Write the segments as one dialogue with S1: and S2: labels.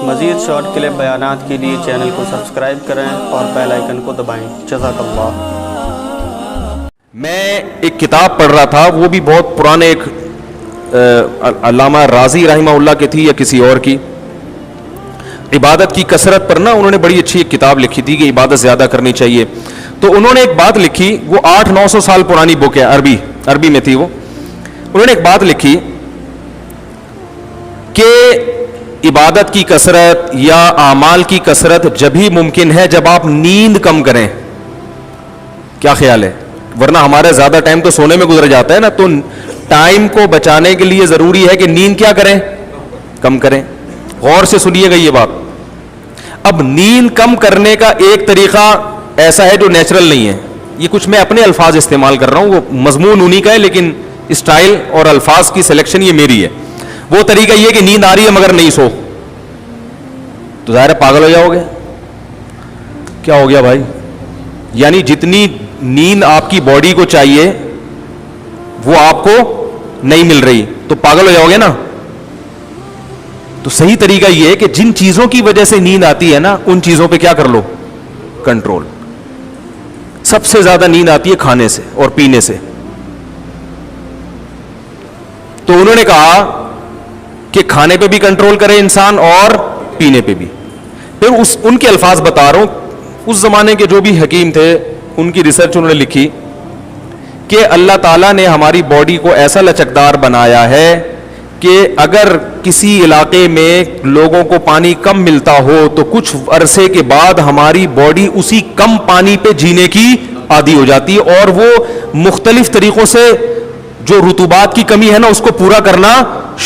S1: مزید short clip بیانات کے لیے چینل کو سبسکرائب کریں اور بیل آئیکن کو دبائیں۔ جزاک اللہ۔
S2: میں ایک کتاب پڑھ رہا تھا، وہ بھی بہت پرانے، ایک علامہ رازی رحمہ اللہ کی تھی یا کسی اور کی، عبادت کی کثرت پر نا انہوں نے بڑی اچھی ایک کتاب لکھی تھی کہ عبادت زیادہ کرنی چاہیے۔ تو انہوں نے ایک بات لکھی، وہ 800-900 سال پرانی بک ہے، عربی میں تھی وہ۔ انہوں نے ایک بات لکھی کہ عبادت کی کثرت یا اعمال کی کثرت جب ہی ممکن ہے جب آپ نیند کم کریں۔ کیا خیال ہے؟ ورنہ ہمارا زیادہ ٹائم تو سونے میں گزر جاتا ہے نا، تو ٹائم کو بچانے کے لیے ضروری ہے کہ نیند کیا کریں؟ کم کریں۔ غور سے سنیے گا یہ بات۔ اب نیند کم کرنے کا ایک طریقہ ایسا ہے جو نیچرل نہیں ہے، یہ کچھ میں اپنے الفاظ استعمال کر رہا ہوں، وہ مضمون انہی کا ہے لیکن اسٹائل اور الفاظ کی سلیکشن یہ میری ہے۔ وہ طریقہ یہ کہ نیند آ رہی ہے مگر نہیں سو، تو ظاہر ہے پاگل ہو جاؤ گے۔ کیا ہو گیا بھائی؟ یعنی جتنی نیند آپ کی باڈی کو چاہیے وہ آپ کو نہیں مل رہی تو پاگل ہو جاؤ گے نا۔ تو صحیح طریقہ یہ ہے کہ جن چیزوں کی وجہ سے نیند آتی ہے نا ان چیزوں پہ کیا کر لو؟ کنٹرول۔ سب سے زیادہ نیند آتی ہے کھانے سے اور پینے سے۔ تو انہوں نے کہا کہ کھانے پہ بھی کنٹرول کرے انسان اور پینے پہ بھی۔ پھر ان کے الفاظ بتا رہا ہوں، اس زمانے کے جو بھی حکیم تھے ان کی ریسرچ انہوں نے لکھی کہ اللہ تعالیٰ نے ہماری باڈی کو ایسا لچکدار بنایا ہے کہ اگر کسی علاقے میں لوگوں کو پانی کم ملتا ہو تو کچھ عرصے کے بعد ہماری باڈی اسی کم پانی پہ جینے کی عادی ہو جاتی ہے، اور وہ مختلف طریقوں سے جو رطوبات کی کمی ہے نا اس کو پورا کرنا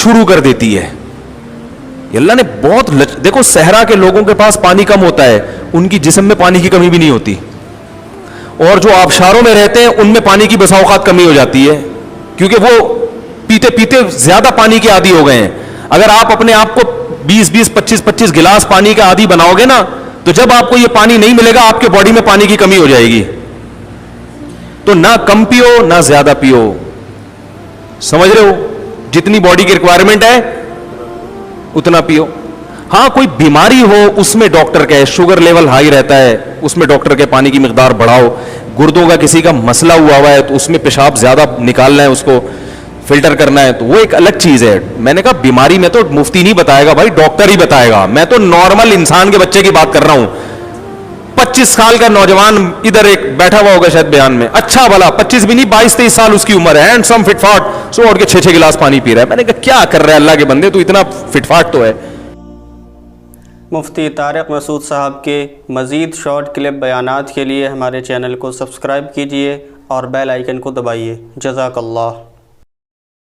S2: شروع کر دیتی ہے۔ اللہ نے بہت دیکھو، صحرا کے لوگوں کے پاس پانی کم ہوتا ہے، ان کی جسم میں پانی کی کمی بھی نہیں ہوتی، اور جو آبشاروں میں رہتے ہیں ان میں پانی کی بسا اوقات کمی ہو جاتی ہے کیونکہ وہ پیتے پیتے زیادہ پانی کے عادی ہو گئے ہیں۔ اگر آپ اپنے آپ کو 20-25 گلاس پانی کا عادی بناؤ گے نا تو جب آپ کو یہ پانی نہیں ملے گا آپ کے باڈی میں پانی کی کمی ہو جائے گی۔ تو نہ کم پیو نہ زیادہ پیو، سمجھ رہے ہو؟ جتنی باڈی کی ریکوائرمنٹ ہے اتنا پیو۔ ہاں کوئی بیماری ہو اس میں ڈاکٹر کہے، شوگر لیول ہائی رہتا ہے اس میں ڈاکٹر کے پانی کی مقدار بڑھاؤ، گردوں کا کسی کا مسئلہ ہوا ہے تو اس میں پیشاب زیادہ نکالنا ہے، اس کو فلٹر کرنا ہے، تو وہ ایک الگ چیز ہے۔ میں نے کہا بیماری میں تو مفتی نہیں بتائے گا بھائی، ڈاکٹر ہی بتائے گا، میں تو نارمل انسان کے بچے کی بات کر رہا ہوں۔ 25 سال کا نوجوان ادھر ایک بیٹھا ہوا ہوگا شاید بیان میں، اچھا بھلا 25 بھی نہیں 22-23 سال اس کی عمر ہے، اینڈ سم فٹ فاٹ، سو اٹھ کے 6 گلاس پانی پی رہا ہے۔ میں نے کہا کیا کر رہا ہے اللہ کے بندے، تو اتنا فٹ فاٹ تو ہے۔
S1: مفتی طارق مسعود صاحب کے مزید شارٹ کلپ بیانات کے لیے ہمارے چینل کو سبسکرائب کیجیے اور بیل آئیکن کو دبائیے۔ جزاک اللہ۔